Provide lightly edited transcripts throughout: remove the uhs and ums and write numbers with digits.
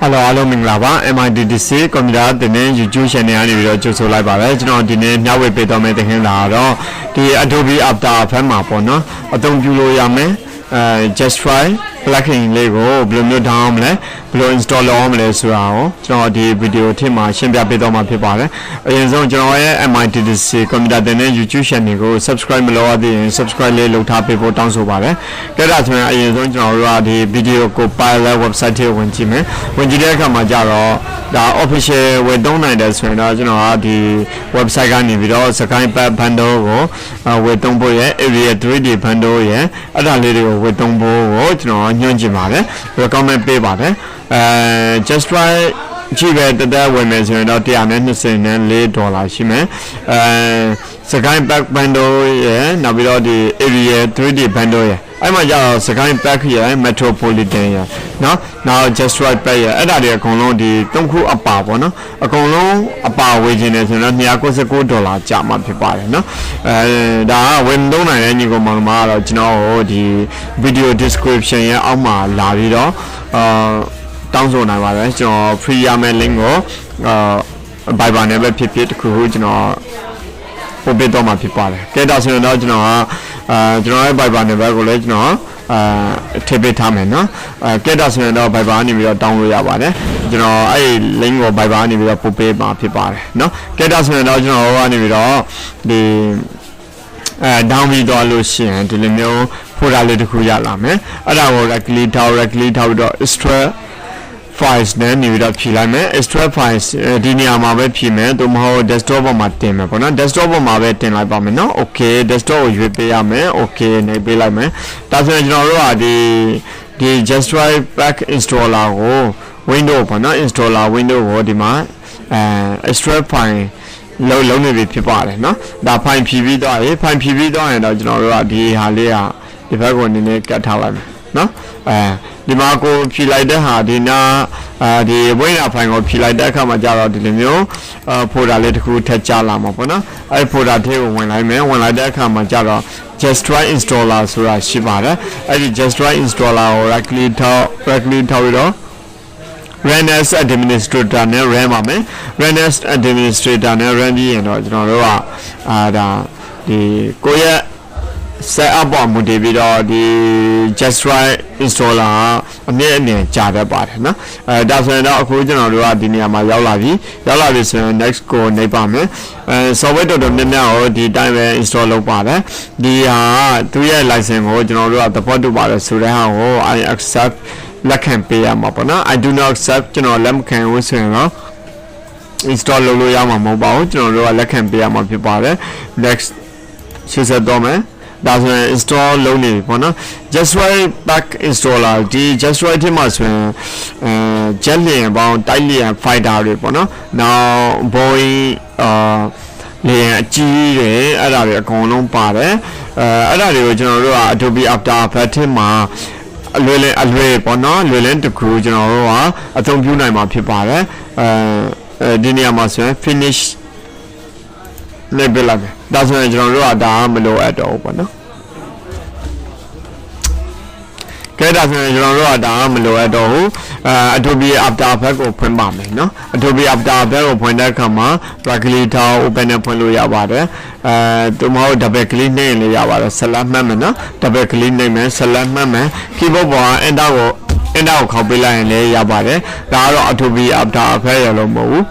Hello, hello, Minglava, MITDC, Comida, the name YouTube channel, just like Barrage, not the name, now we pay to make the Adobe After Fema Pono, Adon Julo Yame, just try, lacking Lego, blue down, blue install omelette, so the video team, Shimbia Pedoma Pipale, MITDC, Comida, the name YouTube channel, subscribe below the subscribe little tap people down so bad. Get out the video go by the website when you come the official we don't know that's when the website can video Sakai Pando we don't boy area 3D Pando yeah other little we don't boy Nyonjimale we come and pay about it just try cheap that we mentioned out the amendment and late dollar shime Sakai Pando yeah now we the area 3D Pando yeah I'm a second back here, metropolitan. Now just right by another colon, the Tonku Apavona, a colon about wages and Niakos a good dollar, Jama Pipari. No, when don't I any go Mama, the video description, Alma, Lavido, Downzone, I was free Yamelingo, by never pipit, Kuhujino. Obedoma people. Get us in the by Bani College, no, Tibetamen, get us in the by Bani with down with Yabane, I lingo by Bani with a puppet people, no, get us in the the down with all Lucian to the mill, put a little Kuyalame, and I will directly to files then you would Pilame, extra files, Dinia Mabe Pime, Dumho, desktop of my team, desktop of my ten like Bamino, okay, desktop you pay a me, okay, Nebelame. That's the just right back installer, window opener, installer, window, Wodima, extra file. Low lonely people, no? That pine PV die, pine PV die, and I know the Halia, if I go in the Catalan, no? The Marco Pilida Hadina, the winner fine of Pilida Kamajara de Lino, put a little Techala Mapona. I put a table when I met when I did Kamajara, just try installer Sura Shibara. I did just try installer or directly Tawido. Renes administrator, Ramame, Renes administrator, Randy, and the Koya. Set up on Mudivido, the just right installer, near Chadabat. That's when our original Dinia Yalavi is next go Nepame. So we don't know the time installer pada. The 3 year license original at the Portugal Sureha, I accept Lacampia Mapana. I do not accept Lam can install Luyama mobile, Lacampia Mapipare. Next, she said, Dome. That's when install lonely just right back installer the just right him as jelly about daily and 5 hours now boy G other column pare other original Adobe After Fatima really alway pono lulent to cruise a tom you name up pare dinia mas finish label that's when down below at open. Get us down below at all. Adobe After open bomb, no? Adobe After open that comma, luckily to open up on Yabada. Tomorrow, double clean name Yabada, Salam Mamma, double clean name, Salam Mamma, keyboard and our copy line Yabada, the Adobe After Yellow.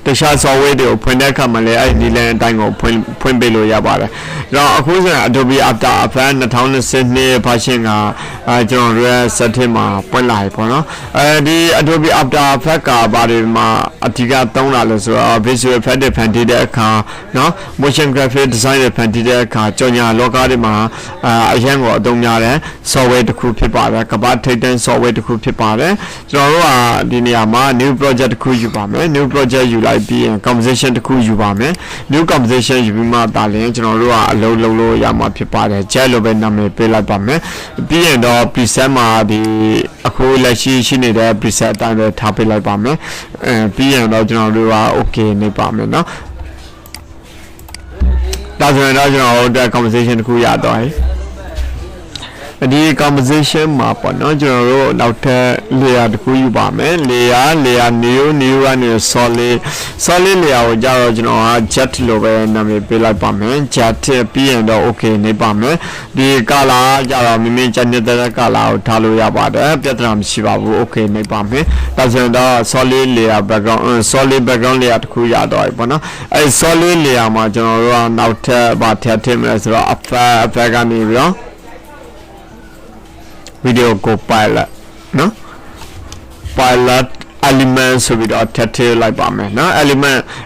The shots already open that camera, I need a tango point below Yabara. Now, of course, Adobe After a fan, the town is Sydney, passing John Rea Satima, point life, the Adobe After Faka, Badima, Atiga Tonal, visual effect, Pantida car, no, motion graphic design, Pantida car, Jonia, Logadima, Ayango, Donia, Software to Crew Pipara, Kabat Titan, Software to Crew Pipara, Joa, Diniama, new project Kujupame, new project you like. Be conversation to cool you bame. New conversation you be my darling, low yama pipa, jello bename, pela bame. Be and all presema the Akula she need a preset and a tapila bame. Be and all general okay, nepame. No, that's when the conversation to cool ya die. ဒီ composition မှာပေါ့နော်ကျွန်တော်တို့နောက်ထပ် layer တစ်ခုယူပါမယ် layer new ကနေ solid layer ကိုကြတော့ကျွန်တော်က jet လို့ပဲနာမည်ပေးလိုက်ပါမယ် jet ပြီးရင်တော့ okay နေပါမယ်ဒီ color ကြတော့မိမိကြနေတဲ့ color ကိုထားလို့ရပါတယ်ပြဿနာမရှိပါဘူး okay နေပါမယ်ဒါဆိုရင်တော့ solid layer background solid background layer တစ်ခုရတော့ပြီပေါ့နော်အဲ solid layer မှာကျွန်တော်တို့ကနောက်ထပ်ဗာထည့်ထည့်မယ်ဆိုတော့ effect ကနေပြီးတော့ video go pilot နော် pilot element ဆိုပြီးတော့ထည့်ထည့်လိုက်ပါမယ်နော်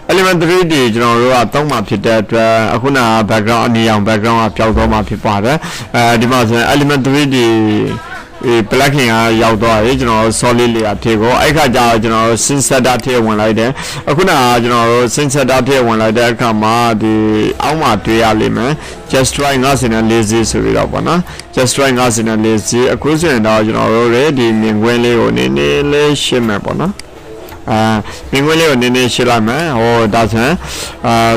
element 3D ကျွန်တော်တို့ကသုံးမှာဖြစ်တဲ့အတွက်အခုနက background အနီရောင် background ကပျောက်သွားမှာဖြစ်ပါတယ်ဒီမှာဆိုရင် element 3D plugin ကရောက်သွားပြီကျွန်တော် solid layer ထည့်ကိုအဲ့ခါကျတော့ကျွန်တော် scene setter ထည့်ဝင်လိုက်တယ်အခုနကကျွန်တော် scene setter ထည့်ဝင်လိုက်တဲ့အခါမှာဒီအောက်မှာတွေ့ရလိမ့်မယ် just try 940ဆိုပြီးတော့ပေါ့နော် just try 940အခုဆိုရင်တော့ကျွန်တော်တို့ဒီမြင်ကွင်းလေးကိုနည်းနည်းလေးရှင်းမယ်ပေါ့နော်မြင်ကွင်းလေးကိုနည်းနည်းရှင်းလိုက်မယ်ဟောဒါဆိုရင်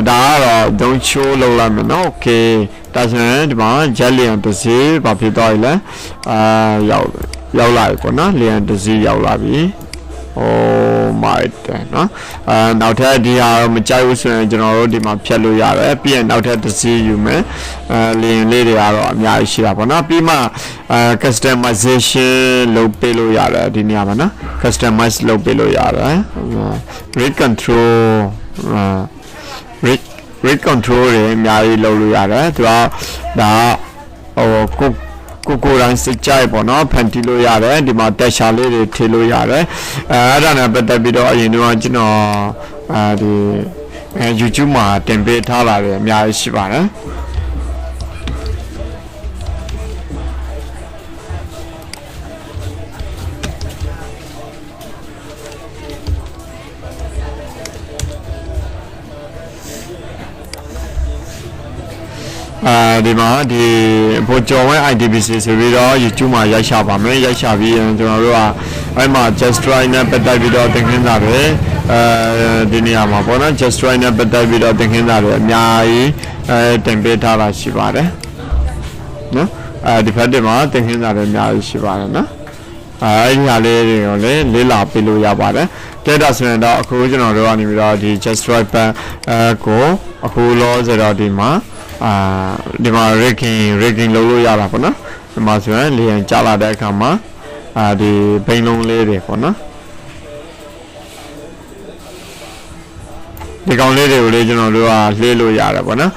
ဒါကတော့ don't show လောက်လိုက်မယ်နော် okay ဒါဆိုရင်ဒီမှာ jet layer တစ်စီးဘာဖြစ်သွားပြီလဲရောက်လာပြီပေါ့နော် layer တစ်စီးရောက်လာပြီoh my god နော်နောက်ထပ်ဒီဟာတော့မကြိုက်ဘူးဆိုရင်ကျွန်တော်တို့ဒီမှာဖြတ်လို့ရတယ်ပြီးရင်နောက်ထပ်တစ်စီးယူမယ်layer လေးတွေကတော့အများကြီးရှိတာပေါ့နော်ပြီးမှcustomization လုပ်ပေးလို့ရတယ်ဒီနေရာမှာနော် customize လုပ်ပေးလို့ရတယ် grid control တွေအများကြီးလုပ်လို့ရတယ်သူကဒါဟိုကိုတိုင်းစကြိုက်ပေါ့နော်ဖန်တီးလို့ရတယ်ဒီမှာတက်ရှာလေးတွေထည့်လို့ရတယ်အဲ့ဒါနဲ့ပတ်သက်ပြီးတော့အရင်တော့ကျွန်တော်ဒီ YouTube မှာတင်ပေးထားလာတယ်အများကြီးရှိပါတယ်ဒီမှာဒီ Bo Kyaw Win IDBC ဆိုပြီးတော့ YouTube မှာရိုက်ရှာပါမယ်ရိုက်ရှာပြီးရင်ကျွန်တော်တို့ကအဲ့မှာ just try နဲ့ပတ်သက်ပြီးတော့သင်ခန်းစာတွေဒီနေရာမှာပေါ့နော် just try နဲ့ပတ်သက်ပြီးတော့သင်ခန်းစာတွေအများကြီးတင်ပေးထားတာရှိပါတယ်နော်ဒီဖက်တွေမှာသင်ခန်းစာတွေအများကြီးရှိပါတယ်နော်အဲ့ဒီဟာလေးတွေကိုလည်းလေ့လာပေးလို့ရပါတယ်တဲ့ဒါဆိုရင်တော့အခုကျွန်တော်တို့ကနေပြီးတော့ဒီ just try ကိုအခုလောဆိုတော့ဒီမှာဒီမှာ rigging လုပ်လို့ရတာပေါ့နော်ဒီမှာဆိုရင်လေရင်ကြားလာတဲ့အခါမှာဒီဘိန်းလုံးလေးတွေပေါ့နော်ဒီကောင်လေးတွေကိုလေကျွန်တော်တို့ကလှေးလို့ရတယ်ပေါ့နော်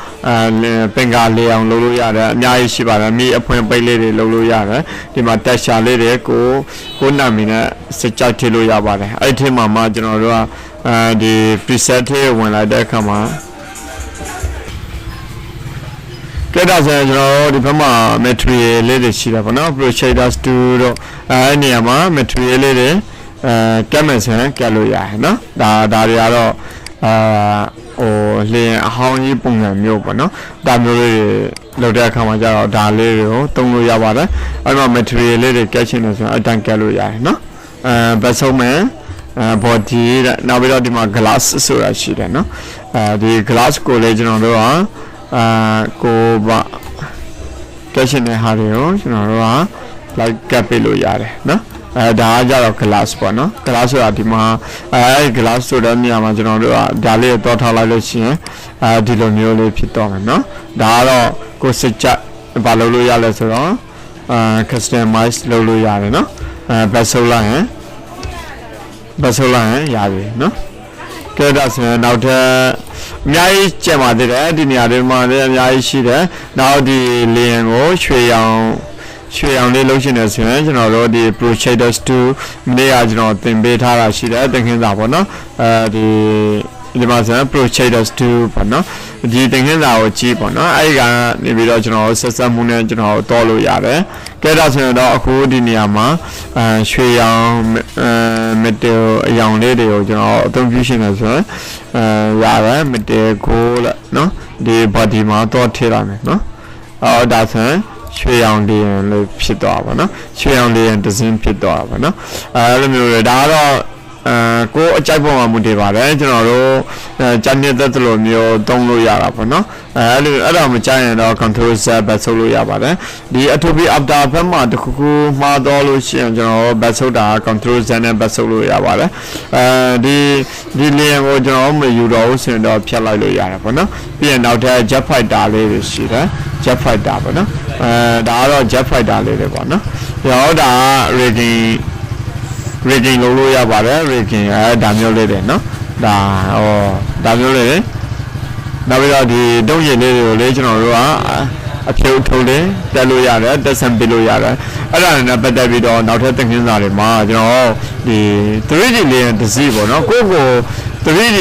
ပင်ကာလေးအောင်လုပ်လို့ရတယ်အများကြီးရှိပါတယ်မြေအဖွင့်ပိတ်လေးတွေလုပ်လို့ရတယ်ဒီမှာတက်ရှာလေးတွေကိုနာမည်နဲ့စကြိုက်ထည့်လို့ရပါတယ်အဲ့ဒီမှာမှကျွန်တော်တို့ကဒီ preset ထဲဝင်လိုက်တဲ့အခါမှာကဲဒါဆိုရင်ကျွန်တော်ဒီဘက်မှာ material လေးတွေရှိတာပေါ့နော် projector 2တော့အဲ့နေရာမှာ material လေးတွေကက်မယ်ဆိုရင်ကက်လို့ရတယ်နော်ဒါတွေကတော့ဟိုလင်းအဟောင်းကြီးပုံစံမျိုးပေါ့နော်ဒါမျိုးလေးတွေလောက်တဲ့အခါမှာကျတော့ဒါလေးတွေကိုသုံးလို့ရပါတယ်အဲ့မှာ material လေးတွေကက်ချင်တယ်ဆိုရင်အတန်းကက်လို့ရတယ်နော်ဘက်ဆုံးမယ်body တဲ့နောက်ပြီးတော့ဒီမှာ glass ဆိုတာရှိတယ်နော်ဒီ glass ကိုလည်းကျွန်တော်တို့ကကိုပါကက်ရှင်တဲ့ဟာတွေကိုကျွန်တော်တို့က like ကပ်ပေးလို့ရတယ်နော်ဒါကကြတော့ glass ပေါ့နော် glass ဆိုတာဒီမှာglass ဆိုတဲ့နေရာမှာကျွန်တော်တို့ကဒါလေးတော့ထားလိုက်လို့ရှိရင်ဒီလိုမျိုးလေးဖြစ်တော့မယ်နော်ဒါကတော့ကိုစစ်ချက်ဘာလုပ်လို့ရလဲဆိုတော့customize လုပ်လို့ရတယ်နော်ဘတ်ဆိုလိုက်ရင်ရပြီနော်ကဲဒါဆိုရင်နောက်ထပ်အများကြီးကျန်ပါသေးတယ်ဒီနေရာတွေမှာလည်းအများကြီးရှိတယ်နောက်ဒီလေယာဉ်ကိုရွှေရောင်လေးလုပ်ရှင်နေဆိုရင်ကျွန်တော်တို့ဒီ projectors 2မနေ့ကကျွန်တော်သင်ပေးထားတာရှိတယ်သင်ခန်းစာပေါ့နော်ဒီမှာဆိုရင် projectors 2ပေါ့နော်ဒီသင်ခန်းစာကိုကြည့်ပေါ့နော်အဲ့ဒီကနေပြီးတော့ကျွန်တော်ဆက်ဆက်မှုနဲ့ကျွန်တော်တော်လို့ရတယ်ကဲဒါဆိုရင်တော့အခုဒီနေရာမှာရွှေရောင် metal အရောင်လေးတွေကိုကျွန်တော်အသုံးပြုရှင်နေဆိုရင်ရတယ် metal gold လဲနော်ဒီ body မှာတော့ထည့်ရမယ်နော်ဒါဆိုရင်ရွှေရောင်လေးလို့ဖြစ်သွားပါနော်ရွှေရောင်လေးဒီဇိုင်းဖြစ်သွားပါနော်အဲ့လိုမျိုးလေဒါကတော့ ကိုအကြိုက်ပုံမှာမူတည်ပါတယ်ကျွန်တော်တို့ဂျန်နေတဲ့လိုမျိုးသုံးလို့ရတာပေါ့နော်အဲ့ဒါမကြိုက်ရင်တော့ control z ပဲဆုပ်လို့ရပါတယ်ဒီအထူးပြီး after ဘက်မှာတခုခုမှားတော့လို့ရှိရင်ကျွန်တော်ဘက်ဆုပ်တာ control z နဲ့ဘက်ဆုပ်လို့ရပါတယ်ဒီလင်းကိုကျွန်တော်မယူတော့ဘူးဆိုရင်တော့ဖြတ်လိုက်လို့ရတယ်ပေါ့နော်ပြီးရင်နောက်ထပ် jet fighter လေးတွေရှိတယ် jet fighter ပေါ့နော်ဒါကတော့ jet fighter လေးတွေပေါ့နော်ရောဒါ rigging လုပ်လို့ရပါတယ် rigging ဒါမျိုးလေးတွေနော်ဒါမျိုးလေးတွေနောက်ပြီးတော့ဒီတုံးရည်လေးတွေကိုလေကျွန်တော်တို့ကအဖြုတ်ထုတ်လေးတက်လို့ရတယ်တက်ဆန်ပေးလို့ရတယ်အဲ့ဒါနဲ့ပတ်သက်ပြီးတော့နောက်ထပ်သင်ခန်းစာတွေမှာကျွန်တော်ဒီ 3D လေးတစ်စီးပေါ့နော်ကို 3D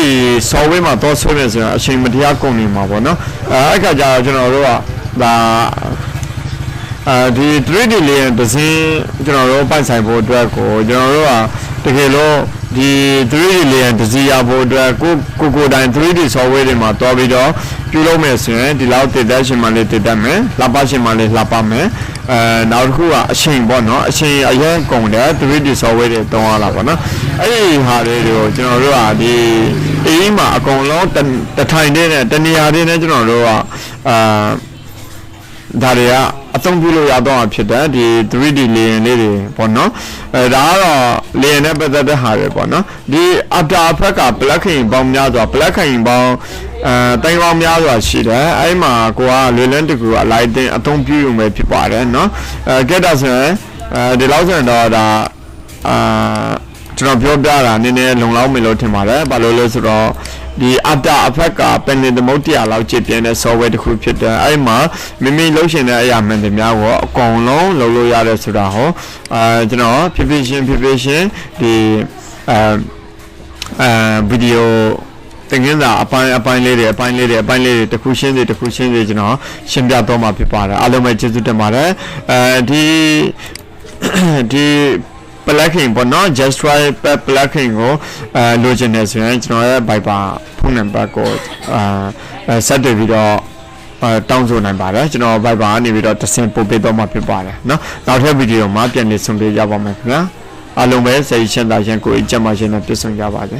software မှာတော့ဆွဲနေဆိုရင်အချိန်မတရားကုန်နေမှာပေါ့နော်အဲ့ခါကျတော့ကျွန်တော်တို့ကဒါဒီ 3D လေးတစ်စီးကျွန်တော်တို့ပိုက်ဆိုင်ဖို့အတွက်ကိုကျွန်တော်တို့ကတကယ်လို့ဒီ 3D လေးတစ်စီးရဖို့အတွက်ကိုတိုင်း 3D software တွေမှာတွားပြီးတော့ပြုလုပ်မယ်ဆိုရင်ဒီလောက်တည်တတ်ရှင်မှလည်းတည်တတ်မယ်လှပရှင်မှလည်းလှပမယ်နောက်တစ်ခုကအချိန်ပေါ့နော်အချိန်အရင်ကုန်တယ် 3D software တွေတောင်းရတာပေါ့နော်အဲ့ဒီဟာတွေကိုကျွန်တော်တို့ကဒီအေးမှာအကုန်လုံးတထိုင်တဲ့တနေရာတွေနဲ့ကျွန်တော်တို့ကဒါတွေကအသုံးပြုလို့ရတော့ဖြစ်တယ်ဒီ 3D လေယာဉ်လေးတွေပေါ့နော်ဒါကတော့လေယာဉ်နဲ့ပတ်သက်တဲ့ဟာတွေပေါ့နော်ဒီ after effect က plugin ပေါင်းများစွာ plugin ပေါင်းတိုင်းပေါင်းများစွာရှိတယ်အဲ့မှာကိုကလွယ်လန်းတကူအလိုက်တင်အသုံးပြုရုံပဲဖြစ်ပါတယ်နော်get တာဆိုရင်ဒီလောက်ဆိုရင်တော့ဒါကျွန်တော်ပြောပြတာနည်းနည်းလုံလောက်မယ်လို့ထင်ပါတယ်ဘာလို့လဲဆိုတော့ဒီ after effect က panel သမုတ်တရားလောက်ကျပြင်းတဲ့ software တစ်ခုဖြစ်တယ်အဲ့မှာမိမိလုပ်ရှင်တဲ့အရာမှန်သမျှကိုအကုန်လုံးလုပ်လို့ရတယ်ဆိုတာဟောကျွန်တော်ဖြည်းဖြည်းချင်းဒီဗီဒီယိုသင်ခန်းစာအပိုင်းလေးတွေတစ်ခုချင်းစီကျွန်တော်ရှင်းပြတော့မှာဖြစ်ပါတယ်အားလုံးပဲကျေးဇူးတင်ပါတယ်ဒီ plugin ပေါ့နော် just try plugin ကိုလိုချင်နေဆိုရင်ကျွန်တော်ရဲ့ Viber ဖုန်းနံပါတ်ကိုဆက်သွယ်ပြီးတော့တောင်းဆိုနိုင်ပါတယ်ကျွန်တော် Viber ကနေပြီးတော့တဆင့်ပို့ပေးတော့မှာဖြစ်ပါတယ်เนาะနောက်ထပ်ဗီဒီယိုမှာပြန်လည်ဆုံတွေ့ကြပါမယ်ခင်ဗျာအားလုံးပဲစိတ်ချမ်းသာခြင်းကိုယ်ကြမ်းပါခြင်းနဲ့ပြည့်စုံကြပါစေ